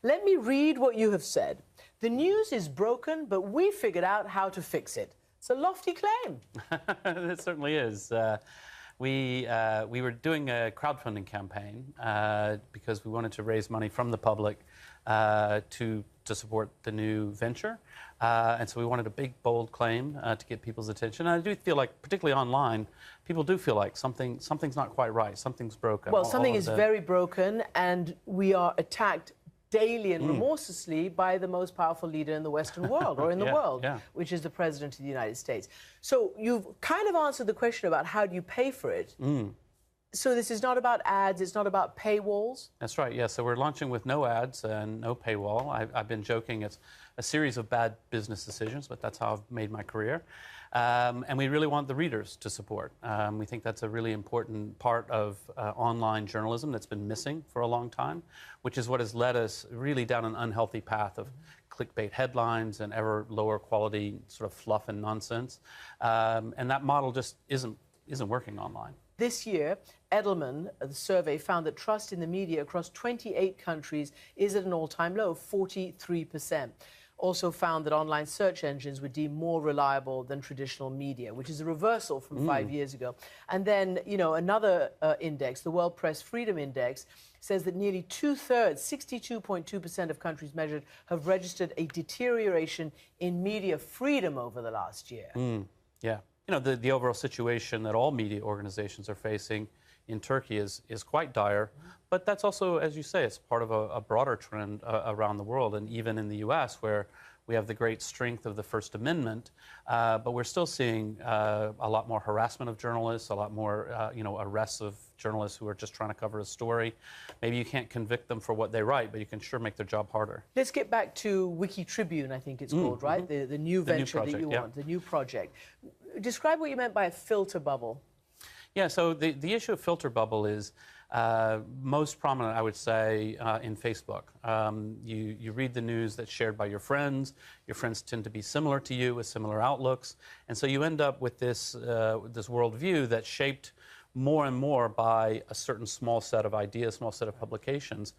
Let me read what you have said. The news is broken, but we figured out how to fix it. It's a lofty claim. It certainly is. We were doing a crowdfunding campaign because we wanted to raise money from the public to support the new venture. And so we wanted a big, bold claim to get people's attention. And I do feel like, particularly online, people do feel like something's not quite right, something's broken. Well, something is very broken, and we are attacked daily and remorselessly by the most powerful leader in the Western world, or in the world, which is the President of the United States. So you've kind of answered the question about how do you pay for it. So this is not about ads, it's not about paywalls? That's right, yeah. So we're launching with no ads and no paywall. I've been joking, it's a series of bad business decisions, but that's how I've made my career. And we really want the readers to support. We think that's a really important part of online journalism that's been missing for a long time, which is what has led us really down an unhealthy path of clickbait headlines and ever lower quality sort of fluff and nonsense. And that model just isn't working online. This year, Edelman, the survey, found that trust in the media across 28 countries is at an all-time low, 43%. Also found that online search engines were deemed more reliable than traditional media, which is a reversal from 5 years ago. And then, you know, another index, the World Press Freedom Index, says that nearly two-thirds, 62.2% of countries measured, have registered a deterioration in media freedom over the last year. Yeah. You know, the overall situation that all media organizations are facing in Turkey is quite dire, but that's also, as you say, it's part of a broader trend around the world, and even in the U.S., where we have the great strength of the First Amendment, but we're still seeing a lot more harassment of journalists, a lot more, you know, arrests of journalists who are just trying to cover a story. Maybe you can't convict them for what they write, but you can sure make their job harder. Let's get back to WikiTribune, I think it's called, right? The new venture that you want, the new project. Describe what you meant by a filter bubble. Yeah, so the issue of filter bubble is most prominent, I would say, in Facebook. You read the news that's shared by your friends. Your friends tend to be similar to you with similar outlooks. And so you end up with this worldview that's shaped more and more by a certain small set of ideas, small set of publications,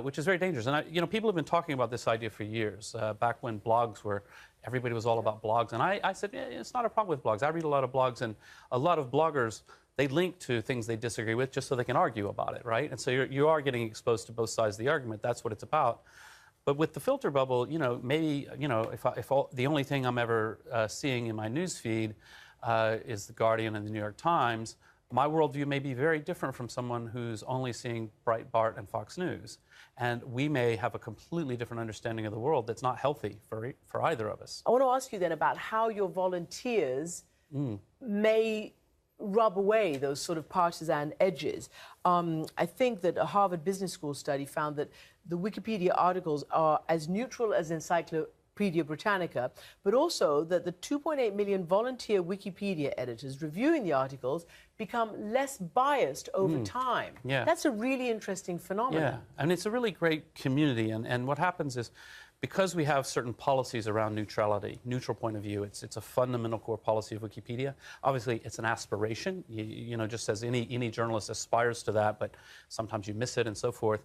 which is very dangerous. And you know, people have been talking about this idea for years, back when blogs were, everybody was all about blogs. And I said, yeah, it's not a problem with blogs. I read a lot of blogs, and a lot of bloggers, they link to things they disagree with just so they can argue about it, right? And so you are getting exposed to both sides of the argument. That's what it's about. But with the filter bubble, you know, maybe, you know, if the only thing I'm ever seeing in my news feed is The Guardian and The New York Times, my worldview may be very different from someone who's only seeing Breitbart and Fox News. And we may have a completely different understanding of the world that's not healthy for either of us. I want to ask you then about how your volunteers may rub away those sort of partisan edges. I think that a Harvard Business School study found that the Wikipedia articles are as neutral as Encyclopedia Britannica, but also that the 2.8 million volunteer Wikipedia editors reviewing the articles become less biased over time. Yeah. That's a really interesting phenomenon. Yeah, and it's a really great community, and what happens is, because we have certain policies around neutrality, neutral point of view, it's a fundamental core policy of Wikipedia. Obviously, it's an aspiration, you know, just as any journalist aspires to that, but sometimes you miss it and so forth.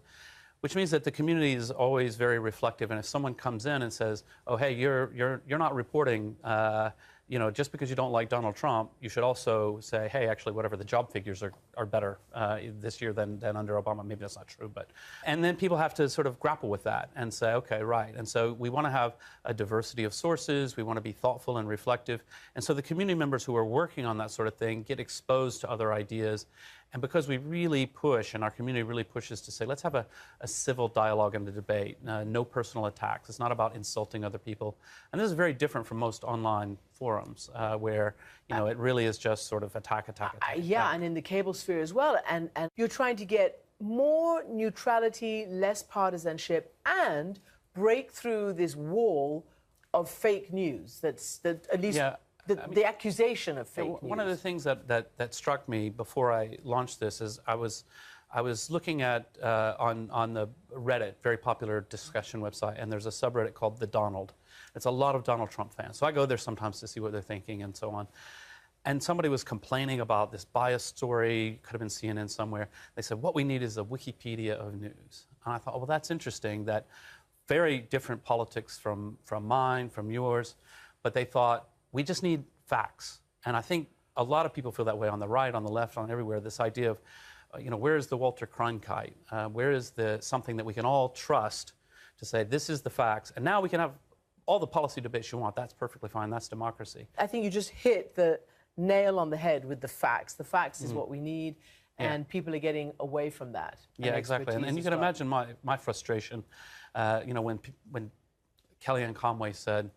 Which means that the community is always very reflective, and if someone comes in and says, "Oh, hey, you're not reporting," you know, just because you don't like Donald Trump, you should also say, "Hey, actually, whatever, the job figures are better this year than under Obama." Maybe that's not true, but and then people have to sort of grapple with that and say, "Okay, right." And so we want to have a diversity of sources. We want to be thoughtful and reflective, and so the community members who are working on that sort of thing get exposed to other ideas. And because we really push, and our community really pushes to say, let's have a civil dialogue and a debate, no personal attacks. It's not about insulting other people. And this is very different from most online forums where, you know, it really is just sort of attack. Yeah, and in the cable sphere as well. And you're trying to get more neutrality, less partisanship, and break through this wall of fake news that at least... Yeah. The accusation of fake news. One of the things that struck me before I launched this is I was looking at on the Reddit, very popular discussion website, and there's a subreddit called The Donald. It's a lot of Donald Trump fans. So I go there sometimes to see what they're thinking and so on. And somebody was complaining about this biased story, could have been CNN somewhere. They said, what we need is a Wikipedia of news. And I thought, oh, well, that's interesting, that very different politics from mine, from yours, but they thought, we just need facts. And I think a lot of people feel that way on the right, on the left, on everywhere, this idea of, where is the Walter Cronkite? Where is something that we can all trust to say, this is the facts, and now we can have all the policy debates you want. That's perfectly fine. That's democracy. I think you just hit the nail on the head with the facts. The facts is what we need, and people are getting away from that. Yeah, exactly. And you can imagine my frustration, when Kellyanne Conway said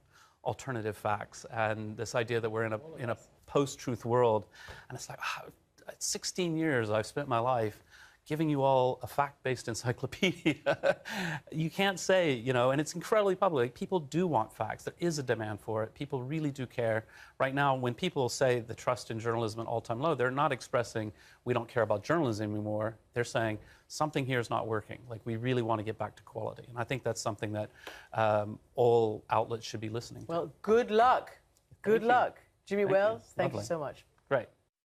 alternative facts, and this idea that we're in a post-truth world, and it's like, 16 years I've spent my life giving you all a fact-based encyclopedia. You can't say, and it's incredibly public. People do want facts. There is a demand for it. People really do care. Right now, when people say the trust in journalism at all-time low, they're not expressing we don't care about journalism anymore. They're saying something here is not working. Like, we really want to get back to quality. And I think that's something that all outlets should be listening to. Well, good luck. Good luck. Jimmy Wales, thank you so much. Great.